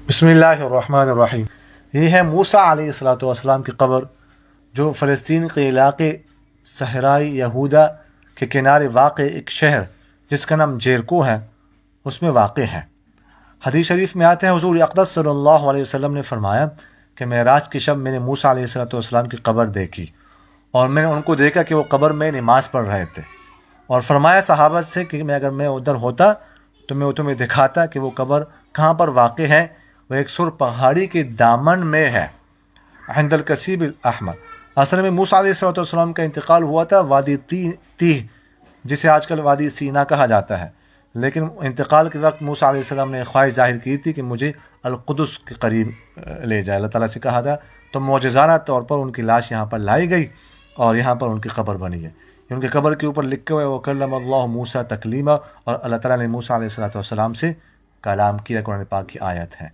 بسم اللہ الرحمن الرحیم۔ یہ ہے موسیٰ علیہ السلام کی قبر جو فلسطین کے علاقے صحرائی یہودا کے کنارے واقع ایک شہر جس کا نام جیرکو ہے اس میں واقع ہے۔ حدیث شریف میں آتے ہیں حضور اقدس صلی اللہ علیہ وسلم نے فرمایا کہ معراج کی شب میں نے موسیٰ علیہ السلام کی قبر دیکھی اور میں نے ان کو دیکھا کہ وہ قبر میں نماز پڑھ رہے تھے، اور فرمایا صحابہ سے کہ اگر میں ادھر ہوتا تو میں تمہیں دکھاتا کہ وہ قبر کہاں پر واقع ہے۔ وہ ایک سر پہاڑی کے دامن میں ہے عند الکثیب الاحمر۔ اصل میں موسیٰ علیہ السلام کا انتقال ہوا تھا وادی تیہ جسے آج کل وادی سینا کہا جاتا ہے، لیکن انتقال کے وقت موسیٰ علیہ السلام نے خواہش ظاہر کی تھی کہ مجھے القدس کے قریب لے جائے، اللہ تعالیٰ سے کہا تھا، تو معجزانہ طور پر ان کی لاش یہاں پر لائی گئی اور یہاں پر ان کی قبر بنی ہے۔ ان کی قبر کے اوپر لکھا ہوا ہے وَكَلَّمَ اللَّهُ مُوسَىٰ تَكْلِيمًا، اور اللہ تعالیٰ نے موسیٰ علیہ السلام سے کلام کیا، قرآن پاک کی آیت ہے۔